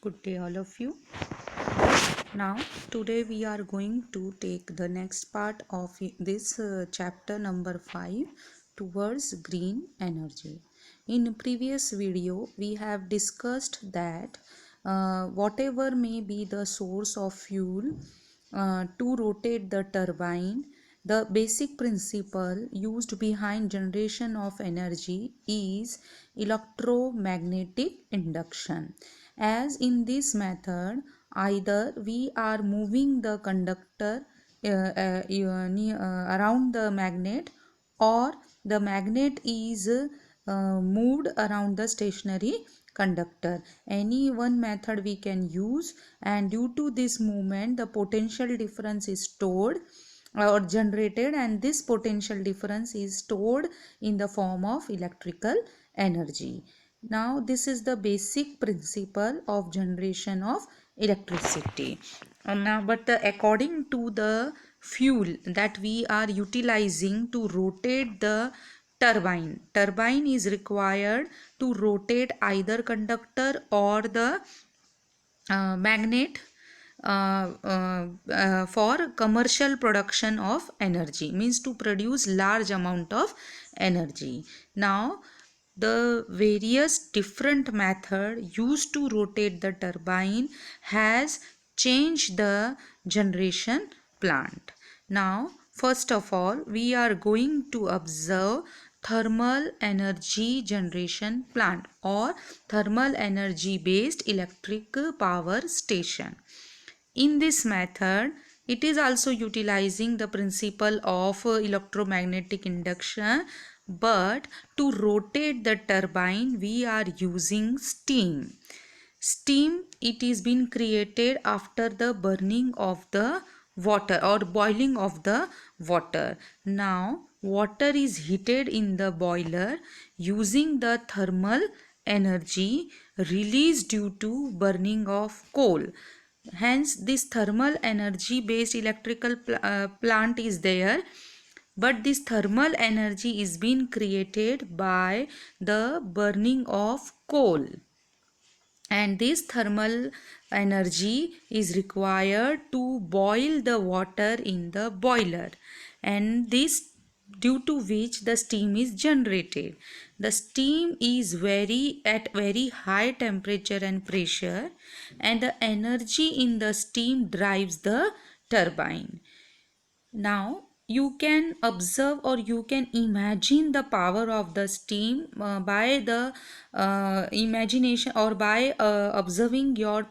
Good day, all of you. Now, today we are going to take the next part of this chapter number 5 towards green energy. In previous video, we have discussed that whatever may be the source of fuel to rotate the turbine, the basic principle used behind generation of energy is electromagnetic induction. As in this method, either we are moving the conductor around the magnet, or the magnet is moved around the stationary conductor. Any one method we can use, and due to this movement the potential difference is stored or generated, and this potential difference is stored in the form of electrical energy. Now this is the basic principle of generation of electricity. According to the fuel that we are utilizing to rotate the turbine is required to rotate either conductor or the magnet for commercial production of energy, means to produce large amount of energy. Now the various different method used to rotate the turbine has changed the generation plant. Now first of all, we are going to observe thermal energy generation plant or thermal energy based electric power station. In this method, it is also utilizing the principle of electromagnetic induction, but to rotate the turbine we are using steam. Steam, it is been created after the burning of the water or boiling of the water. Now water is heated in the boiler using the thermal energy released due to burning of coal. Hence this thermal energy based electrical plant is there, but this thermal energy is being created by the burning of coal, and this thermal energy is required to boil the water in the boiler, and this due to which the steam is generated. The steam is at very high temperature and pressure, and the energy in the steam drives the turbine. Now you can observe or you can imagine the power of the steam by the imagination or by observing your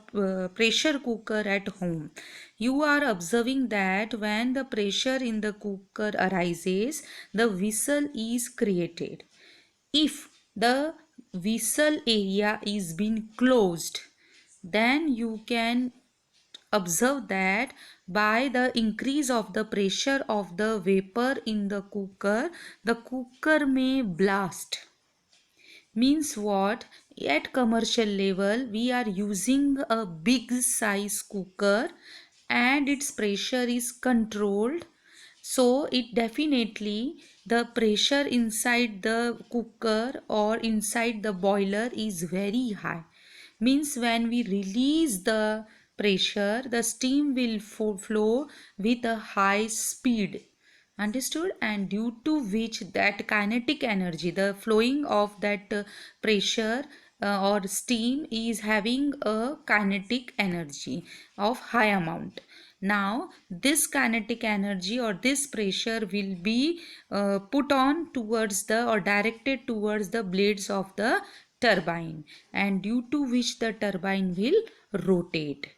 pressure cooker at home. You are observing that when the pressure in the cooker arises, the whistle is created. If the whistle area is being closed, then you can observe that by the increase of the pressure of the vapor in the cooker may blast. Means what? At commercial level we are using a big size cooker and its pressure is controlled, so it definitely the pressure inside the cooker or inside the boiler is very high. Means when we release the pressure, the steam will flow with a high speed. Understood? And due to which that kinetic energy, the flowing of that pressure or steam is having a kinetic energy of high amount. Now this kinetic energy or this pressure will be put on towards the or directed towards the blades of the turbine, and due to which the turbine will rotate.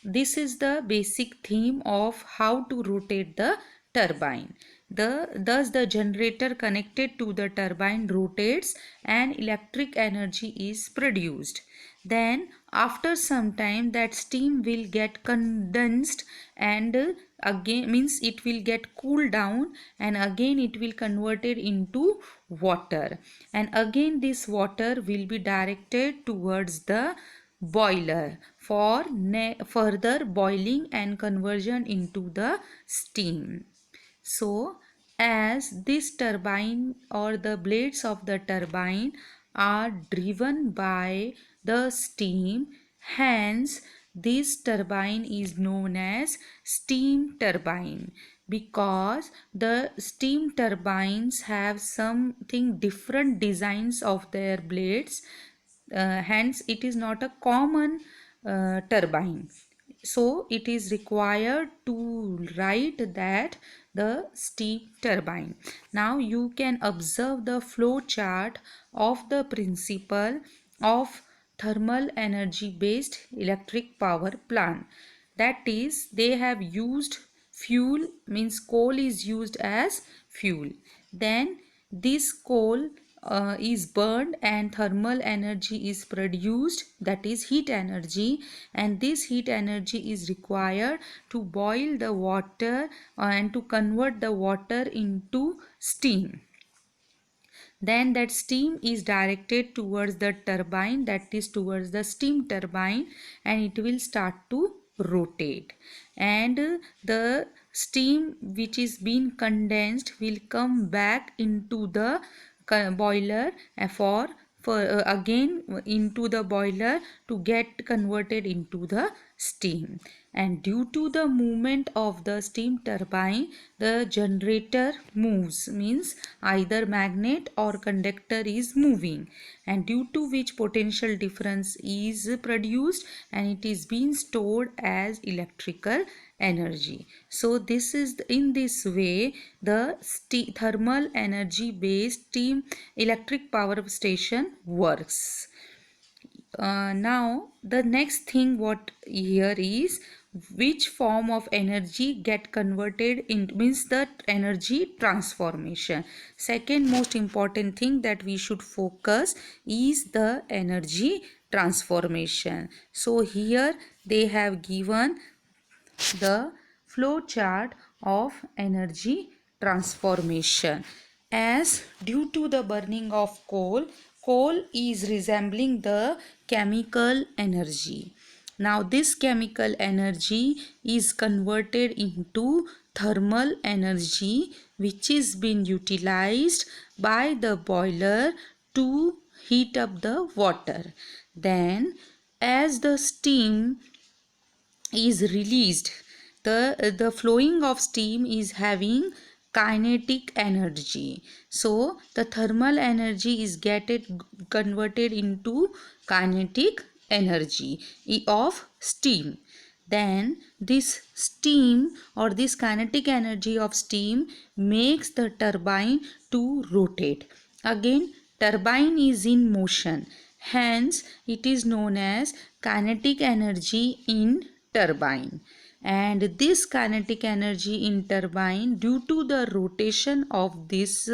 This is the basic theme of how to rotate the turbine. Thus the generator connected to the turbine rotates and electric energy is produced. Then after some time that steam will get condensed, and again means it will get cooled down, and again it will converted into water, and again this water will be directed towards the boiler for further boiling and conversion into the steam. So as this turbine or the blades of the turbine are driven by the steam, Hence, this turbine is known as steam turbine because the steam turbines have something different designs of their blades. Hence, it is not a common turbine. So, it is required to write that the steam turbine. Now, you can observe the flow chart of the principle of thermal energy based electric power plant. That is, they have used fuel, means coal is used as fuel. Then this coal is burned and thermal energy is produced, that is heat energy, and this heat energy is required to boil the water and to convert the water into steam. Then that steam is directed towards the turbine, that is towards the steam turbine, and it will start to rotate, and the steam which is being condensed will come back into the boiler for again into the boiler to get converted into the steam. And due to the movement of the steam turbine, the generator moves, means either magnet or conductor is moving, and due to which potential difference is produced and it is being stored as electrical energy. So this is in this way the thermal energy based steam electric power station works. Now the next thing what here is which form of energy get converted in, means the energy transformation. Second most important thing that we should focus is the energy transformation. So here they have given the flow chart of energy transformation. As due to the burning of coal, coal is resembling the chemical energy. Now this chemical energy is converted into thermal energy, which is being utilized by the boiler to heat up the water. Then as the steam is released, the flowing of steam is having kinetic energy, so the thermal energy is converted into kinetic energy of steam. Then this steam or this kinetic energy of steam makes the turbine to rotate. Again, turbine is in motion, hence it is known as kinetic energy in turbine. And this kinetic energy in turbine, due to the rotation of this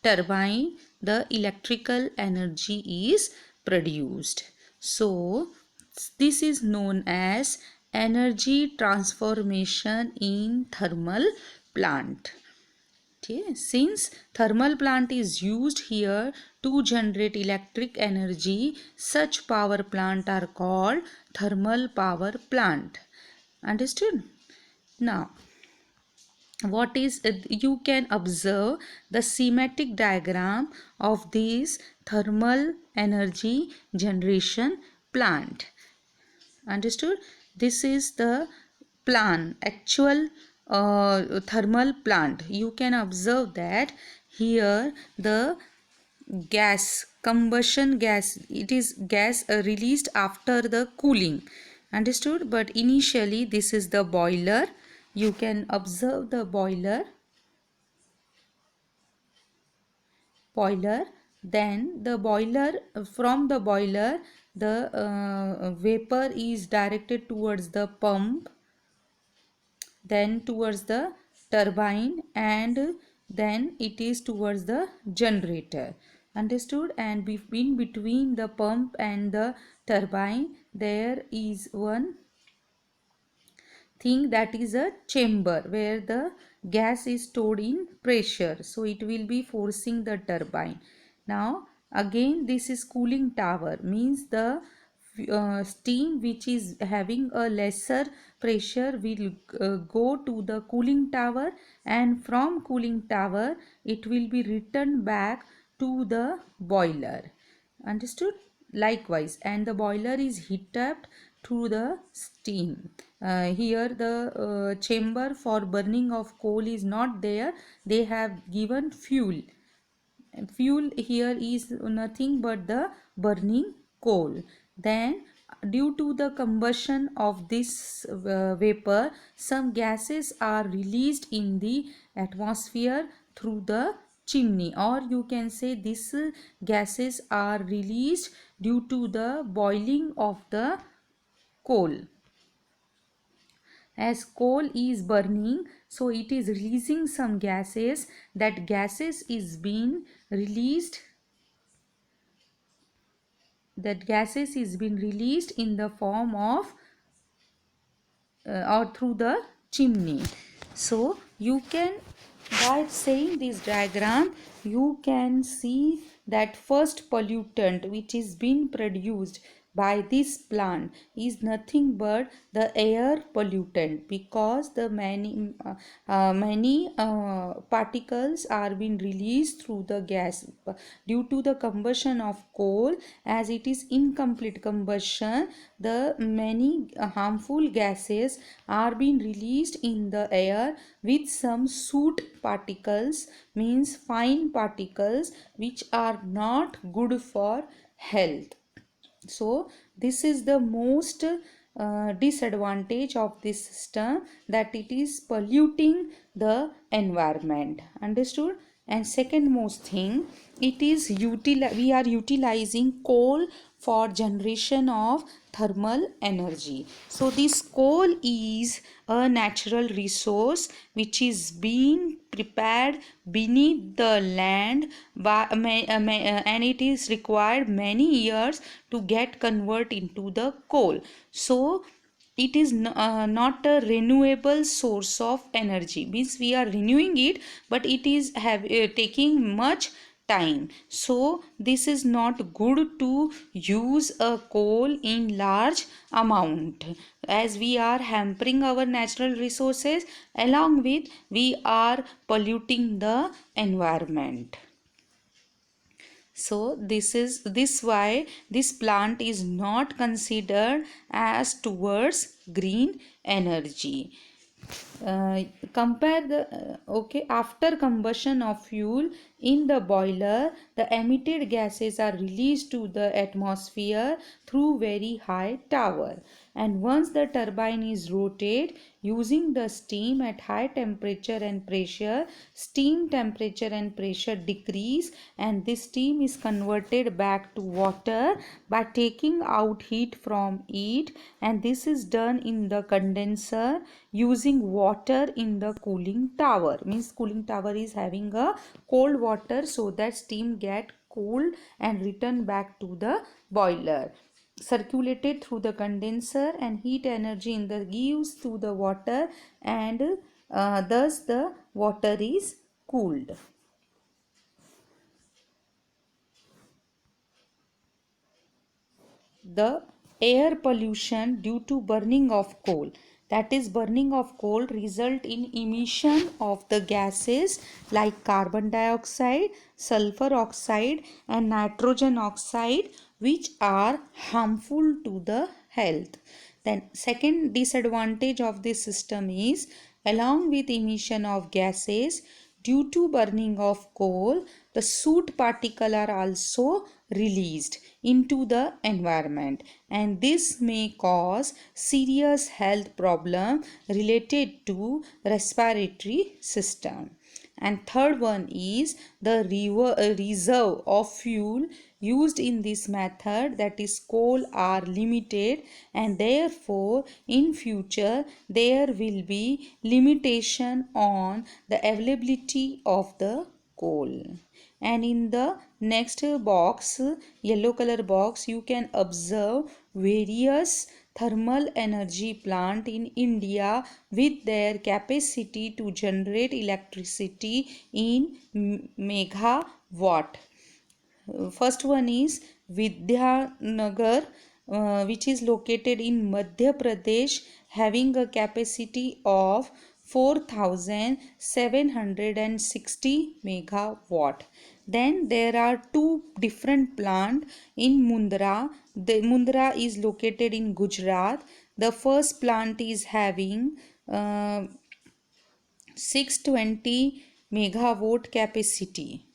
turbine, the electrical energy is produced. So this is known as energy transformation in thermal plant. Okay. Since thermal plant is used here to generate electric energy, such power plant are called thermal power plant. Understood? Now, what is you can observe the schematic diagram of this thermal energy generation plant. Understood? This is the actual thermal plant. You can observe that here the combustion gas, it is gas released after the cooling. Understood? But initially this is the boiler. You can observe the boiler. Then the boiler, from the boiler the vapor is directed towards the pump, then towards the turbine, and then it is towards the generator. Understood? And in between the pump and the turbine there is one thing, that is a chamber where the gas is stored in pressure, so it will be forcing the turbine. Now again this is cooling tower, means the steam which is having a lesser pressure will go to the cooling tower, and from cooling tower it will be returned back to the boiler. Understood? Likewise, and the boiler is heated up through the steam. Here the chamber for burning of coal is not there. They have given fuel. Fuel here is nothing but the burning coal. Then due to the combustion of this vapor, some gases are released in the atmosphere through the chimney, or you can say these gases are released due to the boiling of the coal. As coal is burning, so it is releasing some gases. That gases is being released, in the form of or through the chimney. So you can, by saying this diagram, you can see that first pollutant which is being produced by this plant is nothing but the air pollutant, because the many particles are being released through the gas due to the combustion of coal. As it is incomplete combustion, the many harmful gases are being released in the air with some soot particles, means fine particles, which are not good for health. So this is the most disadvantage of this system, that it is polluting the environment. Understood? And second most thing, it is we are utilizing coal for generation of thermal energy. So this coal is a natural resource which is being prepared beneath the land and it is required many years to get convert into the coal. So it is not a renewable source of energy, means we are renewing it, but it is taking much time. So this is not good to use a coal in large amount, as we are hampering our natural resources, along with we are polluting the environment. So this why this plant is not considered as towards green energy. Compare the okay, after combustion of fuel in the boiler, the emitted gases are released to the atmosphere through very high tower, and once the turbine is rotated using the steam at high temperature and pressure, steam temperature and pressure decrease, and this steam is converted back to water by taking out heat from it, and this is done in the condenser using water in the cooling tower. Means cooling tower is having a cold water, so that steam get cooled and return back to the boiler, circulated through the condenser, and heat energy in the gives to the water, and thus the water is cooled. The air pollution due to burning of coal, that is burning of coal result in emission of the gases like carbon dioxide, sulfur oxide and nitrogen oxide, which are harmful to the health. Then second disadvantage of this system is, along with emission of gases due to burning of coal, the soot particle are also released into the environment, and this may cause serious health problem related to respiratory system. And third one is the reserve of fuel used in this method, that is coal, are limited, and therefore in future there will be limitation on the availability of the coal. And in the next box, yellow color box, you can observe various thermal energy plant in India with their capacity to generate electricity in megawatt. First one is Vidyanagar, which is located in Madhya Pradesh, having a capacity of 4760 megawatt. Then there are two different plants in Mundra. The Mundra is located in Gujarat. The first plant is having 620 megawatt capacity,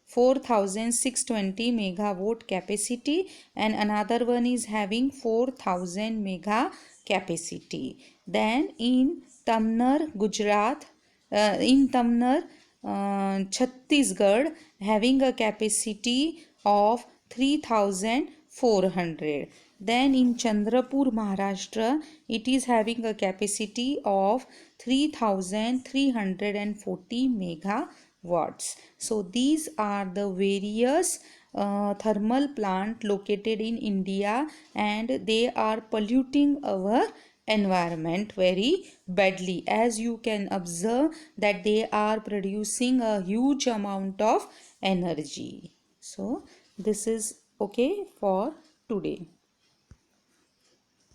4620 megawatt capacity, and another one is having 4000 mega capacity. Then in Tamnar, Gujarat, in Tamnar, Chhattisgarh, having a capacity of 3400. Then in Chandrapur, Maharashtra, it is having a capacity of 3340 megawatts. So these are the various thermal plant located in India, and they are polluting our environment very badly. As you can observe that they are producing a huge amount of energy. So this is okay for today.